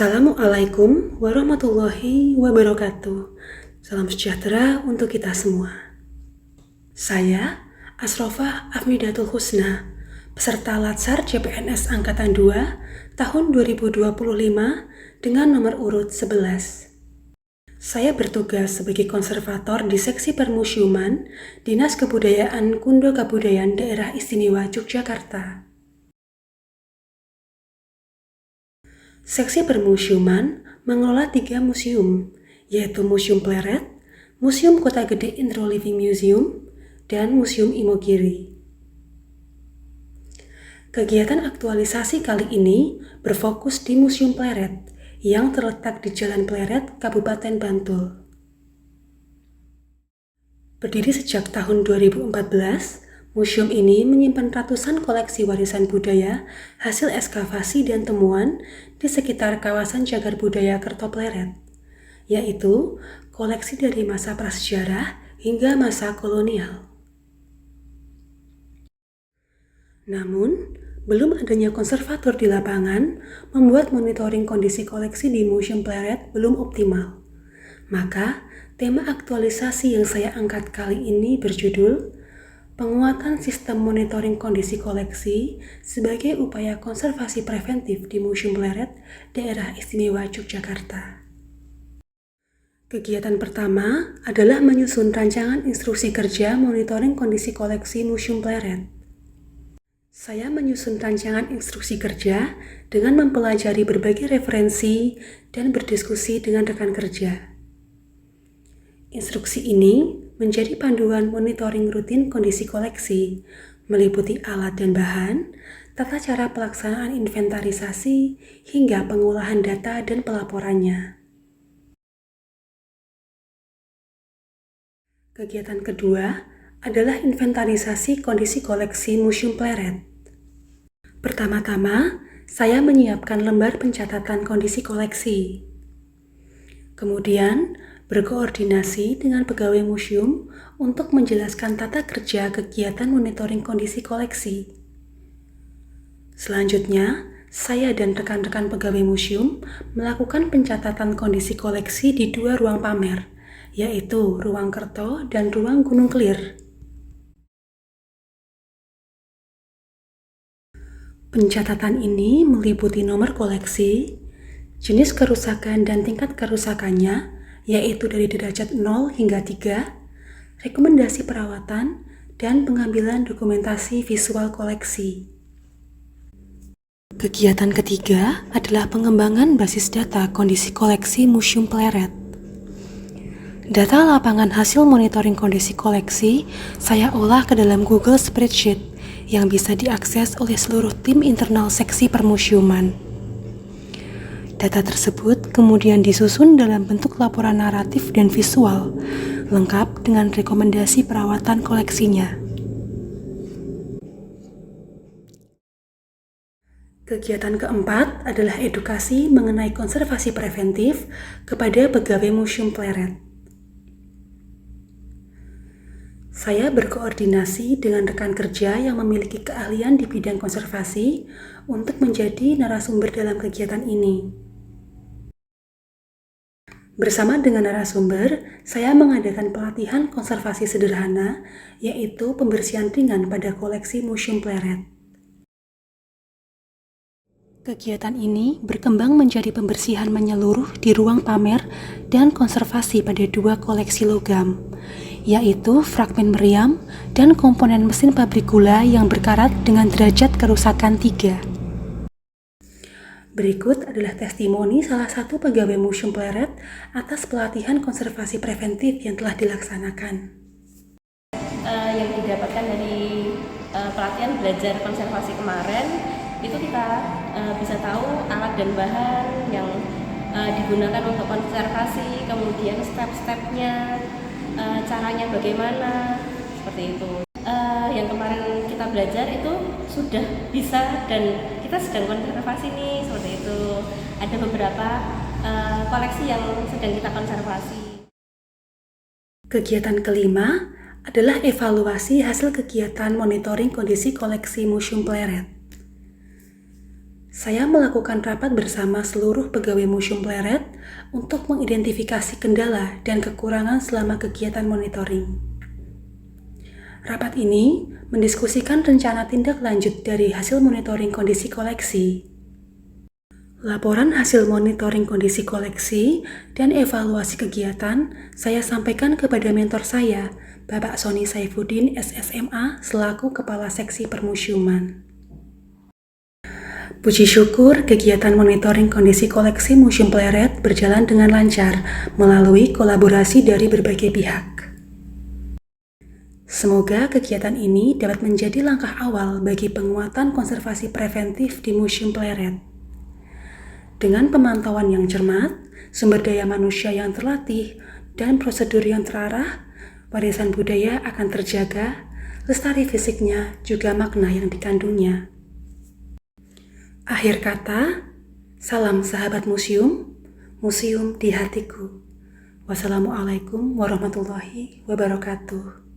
Assalamualaikum warahmatullahi wabarakatuh. Salam sejahtera untuk kita semua. Saya, Asrofah Afmidatul Husna, peserta Latsar CPNS Angkatan 2 tahun 2025 dengan nomor urut 11. Saya bertugas sebagai konservator di Seksi Permusiuman Dinas Kebudayaan Kundo Kabudayaan Daerah Istimewa Yogyakarta. Seksi Permusiuman mengelola 3 museum, yaitu Museum Pleret, Museum Kota Gede Intro Living Museum, dan Museum Imogiri. Kegiatan aktualisasi kali ini berfokus di Museum Pleret yang terletak di Jalan Pleret, Kabupaten Bantul. Berdiri sejak tahun 2014, museum ini menyimpan ratusan koleksi warisan budaya hasil ekskavasi dan temuan di sekitar kawasan Cagar Budaya Kerto Pleret, yaitu koleksi dari masa prasejarah hingga masa kolonial. Namun, belum adanya konservator di lapangan membuat monitoring kondisi koleksi di Museum Pleret belum optimal. Maka, tema aktualisasi yang saya angkat kali ini berjudul Penguatan Sistem Monitoring Kondisi Koleksi sebagai Upaya Konservasi Preventif di Museum Pleret, Daerah Istimewa Yogyakarta. Kegiatan pertama adalah menyusun rancangan instruksi kerja monitoring kondisi koleksi Museum Pleret. Saya menyusun rancangan instruksi kerja dengan mempelajari berbagai referensi dan berdiskusi dengan rekan kerja. Instruksi ini menjadi panduan monitoring rutin kondisi koleksi, meliputi alat dan bahan, tata cara pelaksanaan inventarisasi, hingga pengolahan data dan pelaporannya. Kegiatan kedua adalah inventarisasi kondisi koleksi Museum Pleret. Pertama-tama, saya menyiapkan lembar pencatatan kondisi koleksi. Kemudian, berkoordinasi dengan pegawai museum untuk menjelaskan tata kerja kegiatan monitoring kondisi koleksi. Selanjutnya, saya dan rekan-rekan pegawai museum melakukan pencatatan kondisi koleksi di 2 ruang pamer, yaitu Ruang Kerto dan Ruang Gunung Kelir. Pencatatan ini meliputi nomor koleksi, jenis kerusakan dan tingkat kerusakannya, yaitu dari derajat 0 hingga 3, rekomendasi perawatan, dan pengambilan dokumentasi visual koleksi. Kegiatan ketiga adalah pengembangan basis data kondisi koleksi Museum Pleret. Data lapangan hasil monitoring kondisi koleksi saya olah ke dalam Google Spreadsheet yang bisa diakses oleh seluruh tim internal Seksi Permusiuman. Data tersebut kemudian disusun dalam bentuk laporan naratif dan visual, lengkap dengan rekomendasi perawatan koleksinya. Kegiatan keempat adalah edukasi mengenai konservasi preventif kepada pegawai Museum Pleret. Saya berkoordinasi dengan rekan kerja yang memiliki keahlian di bidang konservasi untuk menjadi narasumber dalam kegiatan ini. Bersama dengan narasumber, saya mengadakan pelatihan konservasi sederhana, yaitu pembersihan ringan pada koleksi Museum Pleret. Kegiatan ini berkembang menjadi pembersihan menyeluruh di ruang pamer dan konservasi pada 2 koleksi logam, yaitu fragmen meriam dan komponen mesin pabrik gula yang berkarat dengan derajat kerusakan 3. Berikut adalah testimoni salah satu pegawai Museum Pleret atas pelatihan konservasi preventif yang telah dilaksanakan. Yang didapatkan dari pelatihan belajar konservasi kemarin, itu kita bisa tahu alat dan bahan yang digunakan untuk konservasi, kemudian step-stepnya, caranya bagaimana, seperti itu. Yang kemarin kita belajar itu sudah bisa dan kita sedang konservasi nih, seperti itu. Ada beberapa koleksi yang sedang kita konservasi. Kegiatan kelima adalah evaluasi hasil kegiatan monitoring kondisi koleksi Museum Pleret. Saya melakukan rapat bersama seluruh pegawai Museum Pleret untuk mengidentifikasi kendala dan kekurangan selama kegiatan monitoring. Rapat ini mendiskusikan rencana tindak lanjut dari hasil monitoring kondisi koleksi. Laporan hasil monitoring kondisi koleksi dan evaluasi kegiatan saya sampaikan kepada mentor saya, Bapak Sony Saifuddin SSMA selaku Kepala Seksi Permusiuman. Puji syukur, kegiatan monitoring kondisi koleksi Museum Pleret berjalan dengan lancar melalui kolaborasi dari berbagai pihak. Semoga kegiatan ini dapat menjadi langkah awal bagi penguatan konservasi preventif di Museum Pleret. Dengan pemantauan yang cermat, sumber daya manusia yang terlatih, dan prosedur yang terarah, warisan budaya akan terjaga, lestari fisiknya juga makna yang dikandungnya. Akhir kata, salam sahabat museum, museum di hatiku. Wassalamualaikum warahmatullahi wabarakatuh.